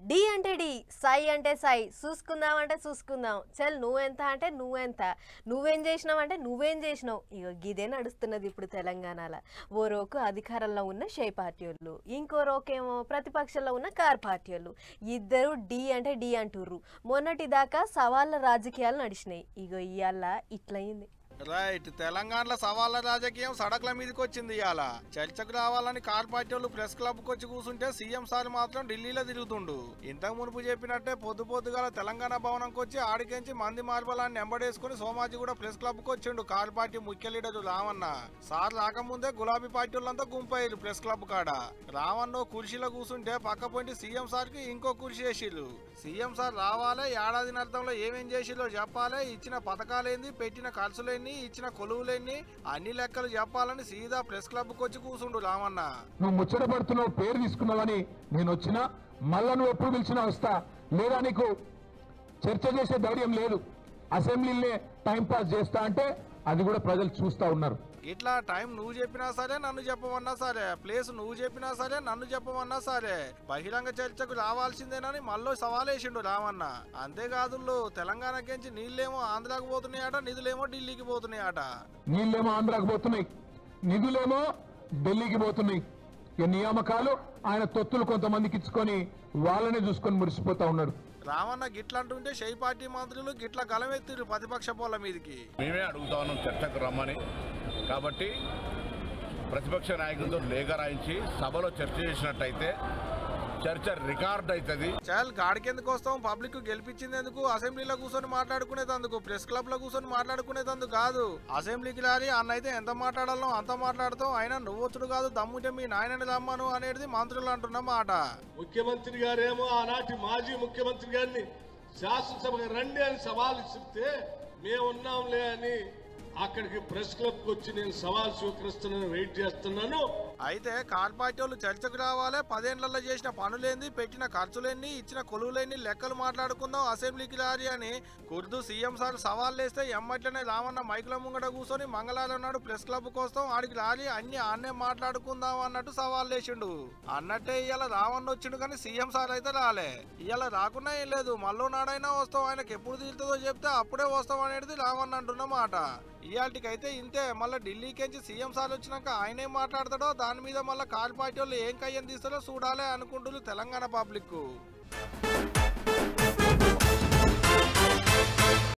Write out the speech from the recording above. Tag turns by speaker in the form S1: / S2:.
S1: D అంటే D, సై అంటే సై, చూసుకుందాం అంటే చూసుకుందాం, చల్ నువ్వెంత అంటే నువ్వెంత, నువ్వేం చేసినావు అంటే నువ్వేం చేసినావు. ఇక గిదే నడుస్తున్నది ఇప్పుడు తెలంగాణలో. ఓ రోకు అధికారంలో ఉన్న షే పార్టీ వాళ్ళు, ఇంకో రోకేమో ప్రతిపక్షంలో ఉన్న కార్ పార్టీ వాళ్ళు. ఇద్దరు డి అంటే డి అంటుర్రు. మొన్నటి దాకా సవాళ్ళ రాజకీయాలు నడిచినాయి. ఇగో ఇవాళ ఇట్లయింది.
S2: రైట్, తెలంగాణలో సవాళ్ళ రాజకీయం సడకుల మీదకి వచ్చింది. ఇవాళ చర్చకు రావాలని కార్ పార్టీ వాళ్ళు ప్రెస్ క్లబ్ కు వచ్చి కూర్చుంటే సీఎం సార్ మాత్రం ఢిల్లీలో తిరుగుతుండు. ఇంతకు మునుపు చెప్పినట్టే పొద్దుగాల తెలంగాణ భవనంకి వచ్చి ఆడికించి మంది మార్బలాన్ని ఎంబడేసుకుని సోమాజీ కూడా ప్రెస్ క్లబ్ కు వచ్చిండు కార్ పార్టీ ముఖ్య లీడర్ రావన్న. సార్ రాకముందే గులాబీ పార్టీ వాళ్ళంతా గుంపయ్యారు ప్రెస్ క్లబ్ కాడ. రావన్న కుర్చీలో కూర్చుంటే పక్క పోయి సీఎం సార్ కి ఇంకో కుర్చీ వేసిళ్ళు. సీఎం సార్ రావాలే, ఏడాది అర్థంలో ఏమేం చేసిల్లో చెప్పాలి, ఇచ్చిన పథకాలేంది, పెట్టిన ఖర్చులేంది, ఇచ్చిన కొలువులేని అన్ని లెక్కలు చెప్పాలని సీదా ప్రెస్ క్లబ్ కు వచ్చి కూర్చుండు రామన్న.
S3: నువ్వు ముచ్చటపడుతున్నావు, పేరు తీసుకున్నావని నేను వచ్చినా, మళ్ళా నువ్వు ఎప్పుడు పిలిచినా వస్తా, లేదా నీకు చర్చ చేసే ధైర్యం లేదు, అసెంబ్లీలే టైం పాస్ చేస్తా అంటే అది కూడా ప్రజలు చూస్తా ఉన్నారు.
S2: ఇట్లా టైం నువ్వు చెప్పినా సరే, నన్ను చెప్పమన్నా సరే, ప్లేస్ నువ్వు చెప్పినా సరే, నన్ను చెప్పమన్నా సరే, బహిరంగ చర్చకు రావాల్సిందేనని మళ్ళీ సవాలేసిండు రామన్న. అంతేకాదు, తెలంగాణకించి నీళ్ళేమో ఆంధ్రాకు పోతున్నాయట, నిధులేమో ఢిల్లీకి పోతున్నాయట.
S3: నీళ్ళేమో ఆంధ్రాకు పోతున్నాయి, నిధులేమో ఢిల్లీకి పోతున్నాయి. ఈ నియామకాలు ఆయన తొత్తులు కొంతమందికి ఇచ్చుకొని వాళ్ళనే చూసుకొని మురిసిపోతా ఉన్నాడు.
S2: రామన్న గిట్లంటుంటే షై పార్టీ మంత్రులు గిట్ల గలమెత్తిరు ప్రతిపక్ష పోల మీదకి.
S4: మేమే అడుగుతా ఉన్నాం చర్చకు రమ్మని. కాబట్టి ప్రతిపక్ష నాయకులతో లేఖ రాయించి సభలో చర్చ చేసినట్టయితే చర్చ రికార్డ్ అవుతుంది.
S2: చాలు గాడికెందుకు వస్తాం, పబ్లిక్ గెలిపించింది ఎందుకు, అసెంబ్లీలో కూర్చొని మాట్లాడుకునేందుకు, ప్రెస్ క్లబ్ లో కూర్చొని మాట్లాడుకునేందుకు కాదు. అసెంబ్లీకి రాలి అన్నైతే ఎంత మాట్లాడాలో అంత మాట్లాడుతాం, అయినా నువ్వొచ్చుడు కాదు, దమ్ముంటే మీ నాయనని రమ్మను అనేది మంత్రులు అంటున్న మాట.
S5: ముఖ్యమంత్రి గారేమో ఆనాటి మాజీ ముఖ్యమంత్రి గారిని శాసనసభకు రండి అని సవాల్ ఇస్తే మేమున్నాంలే అని అక్కడికి ప్రెస్ క్లబ్ కు వచ్చి నేను సవాల్ స్వీకరిస్తున్నాను, వెయిట్ చేస్తున్నాను.
S2: అయితే కార్ పార్టీ వాళ్ళు చర్చకు రావాలి, 10 ఏళ్లలో చేసిన పనులేంది, పెట్టిన ఖర్చులేంది, ఇచ్చిన కొలువులేని లెక్కలు మాట్లాడుకుందాం, అసెంబ్లీకి రారి అని కుర్దు సీఎం సార్ సవాల్ వేస్తే ఎమ్మట్లనే రామన్న మైకుల ముంగట కూర్చొని మంగళవారం నాడు ప్రెస్ క్లబ్ కోసం ఆడికి రారి అన్ని ఆన్నే మాట్లాడుకుందాం అన్నట్టు సవాల్ వేసిండు. అన్నట్టే ఇవాళ రావన్న వచ్చిండు, కానీ సీఎం సార్ అయితే రాలే. ఇవాళ రాకున్నా ఏం లేదు, మళ్ళీ నాడైనా వస్తాం, ఆయనకు ఎప్పుడు తీరుతుందో చెప్తే అప్పుడే వస్తాం అనేది రావన్న అంటున్న మాట. ఇవాళకైతే ఇంతే. మళ్ళీ ఢిల్లీకించి సీఎం సార్ వచ్చినాక ఆయన ఏం మాట్లాడతాడో దాని మీద మళ్ళీ కార్ పార్టీ వాళ్ళు ఏం కయ్యం తీస్తారో చూడాలి అనుకుంటున్నారు తెలంగాణ పబ్లిక్.